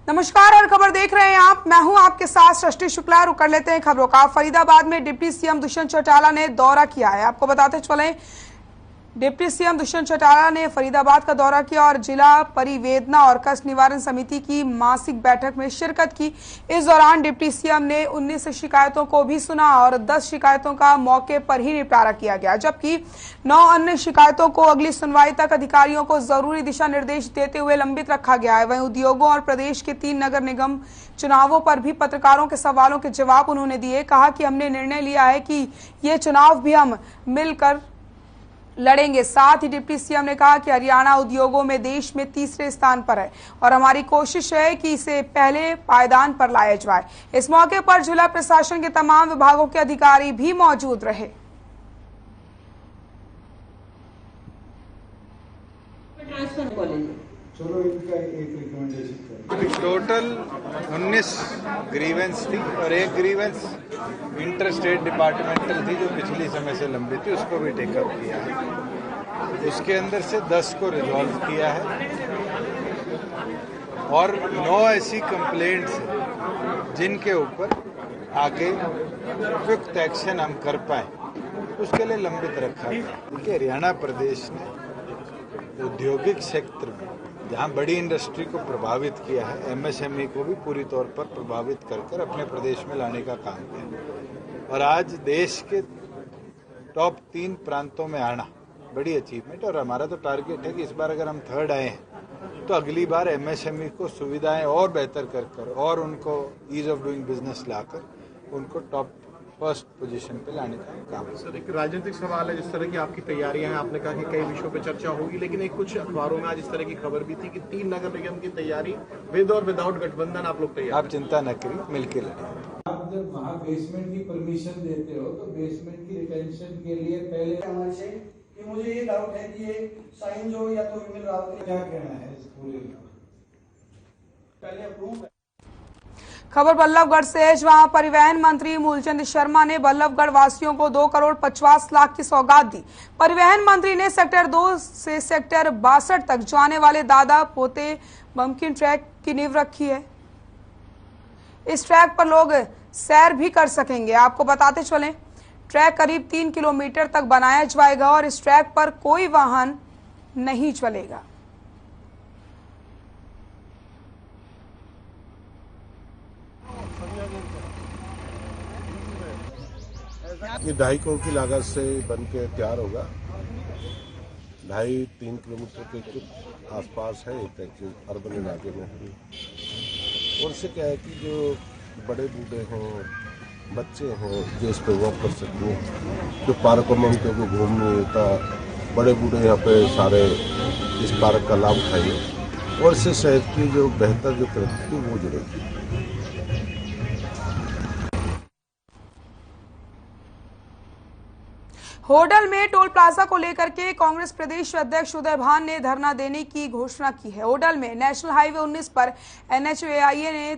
नमस्कार, हर खबर देख रहे हैं आप। मैं हूं आपके साथ सृष्टि शुक्ला। रुक कर लेते हैं खबरों का। फरीदाबाद में डिप्टी सीएम दुष्यंत चौटाला ने दौरा किया है। आपको बताते चलें, डिप्टी सीएम दुष्यंत चौटाला ने फरीदाबाद का दौरा किया और जिला परिवेदना और कष्ट निवारण समिति की मासिक बैठक में शिरकत की। इस दौरान डिप्टी सीएम ने 19 शिकायतों को भी सुना और 10 शिकायतों का मौके पर ही निपटारा किया गया, जबकि 9 अन्य शिकायतों को अगली सुनवाई तक अधिकारियों को जरूरी दिशा निर्देश देते हुए लंबित रखा गया है। वहीं उद्योगों और प्रदेश के 3 नगर निगम चुनावों पर भी पत्रकारों के सवालों के जवाब उन्होंने दिए। कहा कि हमने निर्णय लिया है कि ये चुनाव भी हम मिलकर लड़ेंगे। साथ ही डिप्टी सीएम ने कहा कि हरियाणा उद्योगों में देश में तीसरे स्थान पर है और हमारी कोशिश है कि इसे पहले पायदान पर लाया जाए। इस मौके पर जिला प्रशासन के तमाम विभागों के अधिकारी भी मौजूद रहे। टोटल 19 ग्रीवेंस थी और एक ग्रीवेंस इंटर स्टेट डिपार्टमेंटल थी जो पिछली समय से लंबित थी, उसको भी टेकअप किया है। उसके अंदर से 10 को रिजॉल्व किया है और 9 ऐसी कंप्लेंट्स हैं जिनके ऊपर आगे उपयुक्त एक्शन हम कर पाए, उसके लिए लंबित रखा है। देखिए, हरियाणा प्रदेश ने औद्योगिक क्षेत्र में जहां बड़ी इंडस्ट्री को प्रभावित किया है, एमएसएमई को भी पूरी तौर पर प्रभावित कर अपने प्रदेश में लाने का काम किया और आज देश के टॉप 3 प्रांतों में आना बड़ी अचीवमेंट। और हमारा तो टारगेट है कि इस बार अगर हम थर्ड आए हैं तो अगली बार एमएसएमई को सुविधाएं और बेहतर कर और उनको ईज ऑफ डूइंग बिजनेस लाकर उनको टॉप फर्स्ट पोजीशन पे लाने का काम है। सर, एक राजनीतिक सवाल है। जिस तरह की आपकी तैयारियां हैं, आपने कहा कि कई विषयों पे चर्चा होगी, लेकिन एक कुछ अखबारों में आज इस तरह की खबर भी थी कि 3 नगर निगम की तैयारी विद और विदाउट गठबंधन आप लोग तैयार। आप चिंता न करिए, मिलकर लड़ेंगे। आप जब वहाँ बेसमेंट की परमिशन देते हो तो बेसमेंट की रिटेंशन के लिए पहले हमारे से कि मुझे ये डाउट है कि ये साइन जो या तो विमल राव ने क्या कहना है इस पूरे पहले अप्रूव। खबर बल्लभगढ़ से है, जहां परिवहन मंत्री मूलचंद शर्मा ने बल्लभगढ़ वासियों को 2 करोड़ 50 लाख की सौगात दी। परिवहन मंत्री ने सेक्टर 2 से सेक्टर 62 तक जाने वाले दादा पोते बम्किन ट्रैक की नींव रखी है। इस ट्रैक पर लोग सैर भी कर सकेंगे। आपको बताते चलें, ट्रैक करीब 3 किलोमीटर तक बनाया जाएगा और इस ट्रैक पर कोई वाहन नहीं चलेगा। ये 2.5 करोड़ की लागत से बन के तैयार होगा। 2.5-3 किलोमीटर के आसपास है, एक अर्बन इलाके में है। और इससे क्या है कि जो बड़े बूढ़े हैं, बच्चे हैं, जो इस पर वॉक कर सकते हैं, जो पार्कों में उनको घूम नहीं होता, बड़े बूढ़े यहाँ पे सारे इस पार्क का लाभ उठाइए और इससे शहर की जो बेहतर जो प्रगति वो जुड़ेगी। होडल में टोल प्लाजा को लेकर के कांग्रेस प्रदेश अध्यक्ष उदय भान ने धरना देने की घोषणा की है। होडल में नेशनल हाईवे 19 पर NHAIA ने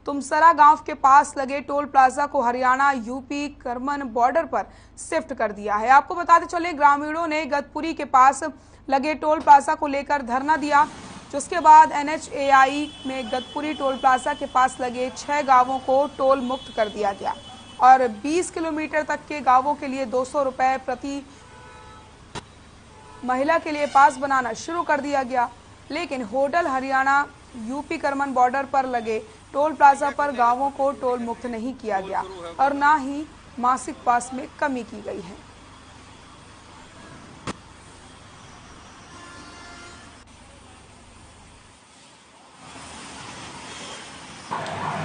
तुमसरा गांव के पास लगे टोल प्लाजा को हरियाणा यूपी करमन बॉर्डर पर शिफ्ट कर दिया है। आपको बताते चले, ग्रामीणों ने गतपुरी के पास लगे टोल प्लाजा को लेकर धरना दिया, जिसके बाद NHAI में गतपुरी टोल प्लाजा के पास लगे 6 गांवों को टोल मुक्त कर दिया गया और 20 किलोमीटर तक के गांवों के लिए 200 रुपए प्रति महिला के लिए पास बनाना शुरू कर दिया गया। लेकिन होडल हरियाणा यूपी करमन बॉर्डर पर लगे टोल प्लाजा पर गांवों को टोल मुक्त नहीं किया गया और ना ही मासिक पास में कमी की गई है।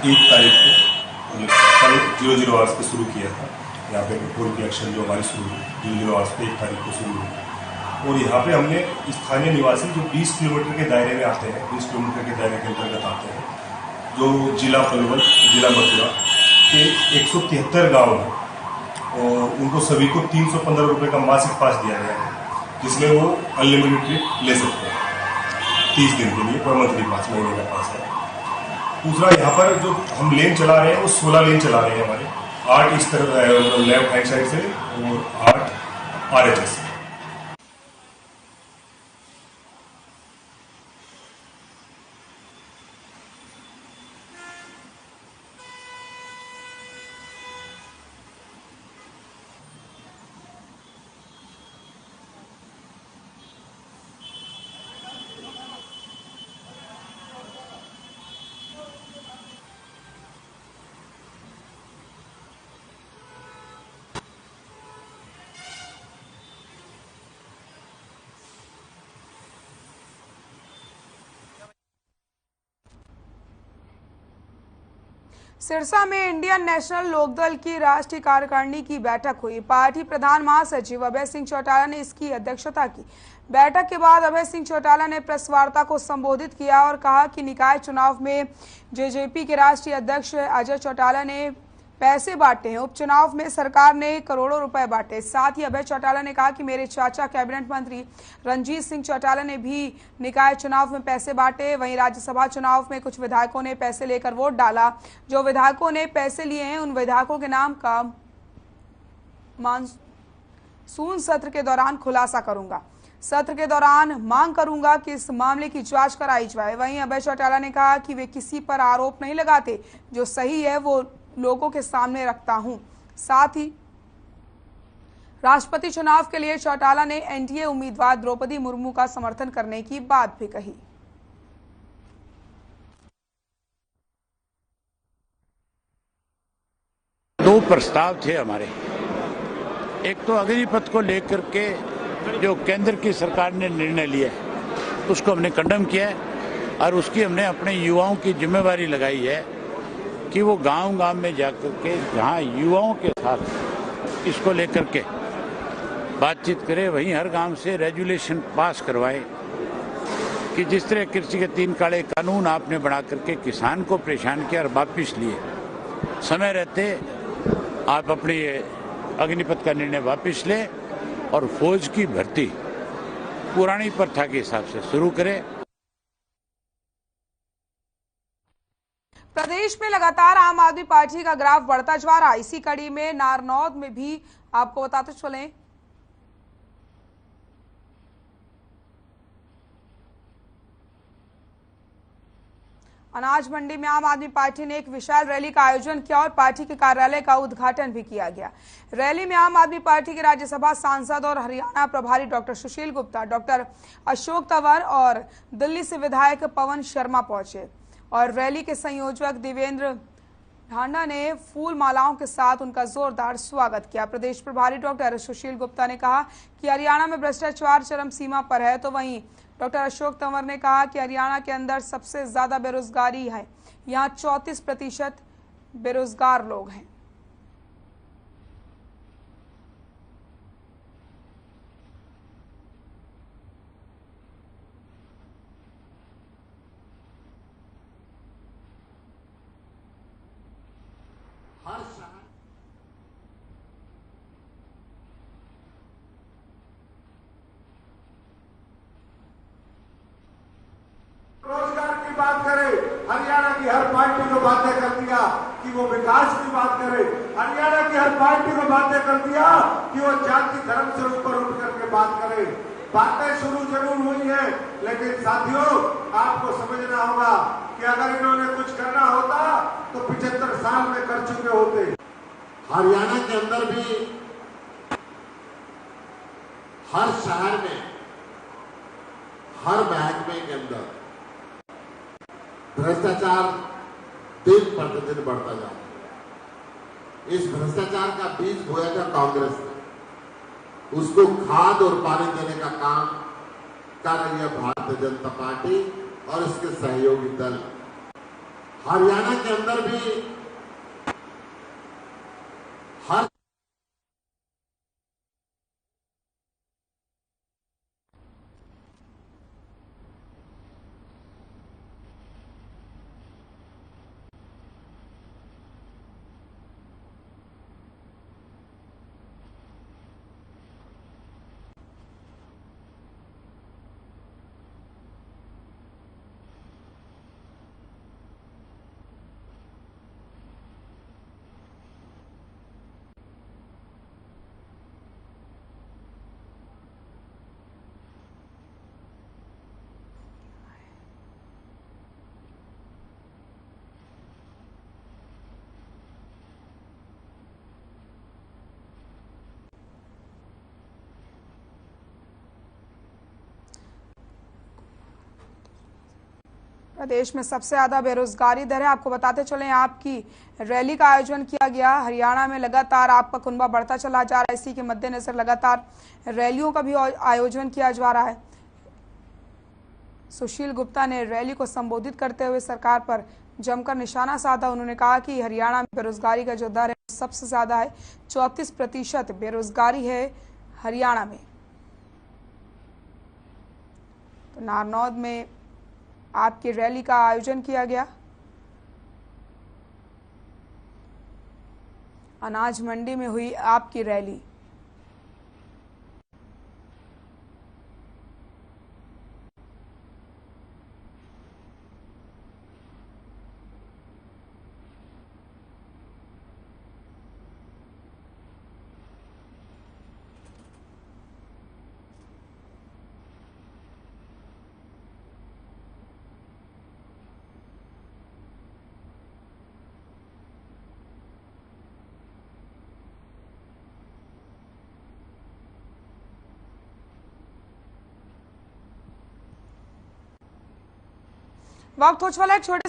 1 तारीख को कल 00 आवर्स पे शुरू किया था। यहाँ पे टोल कलेक्शन जो हमारी शुरू हुई 00 आवर्स पे 1 तारीख को शुरू हुई और यहाँ पे हमने स्थानीय निवासी जो 20 किलोमीटर के दायरे में आते हैं, 20 किलोमीटर के दायरे के अंतर्गत आते हैं, जो जिला पलवल, जिला मथुरा के 173 गाँव हैं और उनको सभी को 315 रुपये का मासिक पास दिया गया है, जिसमें वो अनलिमिटेड ट्रिप ले सकते हैं 30 दिन के लिए, पर मंथली पास, महीने का पास है। दूसरा, यहाँ पर जो हम लेन चला रहे हैं वो 16 लेन चला रहे हैं हमारे, 8 इस तरफ लेफ्ट हैंड साइड से और 8 RHS से। सिरसा में इंडियन नेशनल लोकदल की राष्ट्रीय कार्यकारिणी की बैठक हुई। पार्टी प्रधान महासचिव अभय सिंह चौटाला ने इसकी अध्यक्षता की। बैठक के बाद अभय सिंह चौटाला ने प्रेस वार्ता को संबोधित किया और कहा कि निकाय चुनाव में जेजेपी के राष्ट्रीय अध्यक्ष अजय चौटाला ने पैसे बांटे हैं। उपचुनाव में सरकार ने करोड़ों रुपए बांटे। साथ ही अभय चौटाला ने कहा कि मेरे चाचा कैबिनेट मंत्री रणजीत सिंह चौटाला ने भी निकाय चुनाव में पैसे बांटे। वहीं राज्यसभा चुनाव में कुछ विधायकों ने पैसे लेकर वोट डाला। जो विधायकों ने पैसे लिए हैं उन विधायकों के नाम का मानसून सत्र के दौरान खुलासा करूंगा। सत्र के दौरान मांग करूंगा कि इस मामले की जांच कराई जाए। वहीं अभय चौटाला ने कहा कि वे किसी पर आरोप नहीं लगाते, जो सही है वो लोगों के सामने रखता हूं। साथ ही राष्ट्रपति चुनाव के लिए चौटाला ने एनडीए उम्मीदवार द्रौपदी मुर्मू का समर्थन करने की बात भी कही। दो प्रस्ताव थे हमारे। एक तो अग्निपथ को लेकर के जो केंद्र की सरकार ने निर्णय लिया है उसको हमने कंडम किया है और उसकी हमने अपने युवाओं की जिम्मेवारी लगाई है कि वो गांव-गांव में जाकर के जहां युवाओं के साथ इसको लेकर के बातचीत करे, वहीं हर गांव से रेजुलेशन पास करवाए कि जिस तरह कृषि के 3 काले कानून आपने बना करके किसान को परेशान किया और वापिस लिए, समय रहते आप अपनी अग्निपथ का निर्णय वापिस ले और फौज की भर्ती पुरानी प्रथा के हिसाब से शुरू करें। प्रदेश में लगातार आम आदमी पार्टी का ग्राफ बढ़ता जा रहा है। इसी कड़ी में नारनौद में भी आपको बताते चलें अनाज मंडी में आम आदमी पार्टी ने एक विशाल रैली का आयोजन किया और पार्टी के कार्यालय का उद्घाटन भी किया गया। रैली में आम आदमी पार्टी के राज्यसभा सांसद और हरियाणा प्रभारी डॉक्टर सुशील गुप्ता, डॉक्टर अशोक तंवर और दिल्ली से विधायक पवन शर्मा पहुंचे और रैली के संयोजक देवेंद्र ढांडा ने फूल मालाओं के साथ उनका जोरदार स्वागत किया। प्रदेश प्रभारी डॉक्टर सुशील गुप्ता ने कहा कि हरियाणा में भ्रष्टाचार चरम सीमा पर है, तो वहीं डॉक्टर अशोक तंवर ने कहा कि हरियाणा के अंदर सबसे ज्यादा बेरोजगारी है, यहाँ 34% बेरोजगार लोग हैं। रोजगार की बात करे, हरियाणा की हर पार्टी को बातें कर दिया कि वो विकास की बात करे। हरियाणा की हर पार्टी को बातें कर दिया कि वो जाति धर्म से ऊपर उठ करके बात करे। बातें शुरू जरूर हुई है, लेकिन साथियों आपको समझना होगा कि अगर इन्होंने कुछ करना होता तो 75 साल में कर चुके होते। हरियाणा के अंदर भी हर शहर में, हर महकमे के अंदर भ्रष्टाचार दिन प्रतिदिन बढ़ता जा रहा है। इस भ्रष्टाचार का बीज बोया था कांग्रेस ने, उसको खाद और पानी देने का काम कर रही है भारतीय जनता पार्टी और इसके सहयोगी दल। हरियाणा के अंदर भी हर प्रदेश में सबसे ज्यादा बेरोजगारी दर है। आपको बताते चलें आपकी रैली का आयोजन किया गया। हरियाणा में लगातार आपका कुनबा बढ़ता चला जा रहा है। इसी के मद्देनजर लगातार रैलियों का भी आयोजन किया जा रहा है। सुशील गुप्ता ने रैली को संबोधित करते हुए सरकार पर जमकर निशाना साधा। उन्होंने कहा कि हरियाणा में बेरोजगारी का जो दर है सबसे ज्यादा है, 34% बेरोजगारी है हरियाणा में। तो नारनौद में आपकी रैली का आयोजन किया गया। अनाज मंडी में हुई आपकी रैली। वक्त हो चला एक छोटे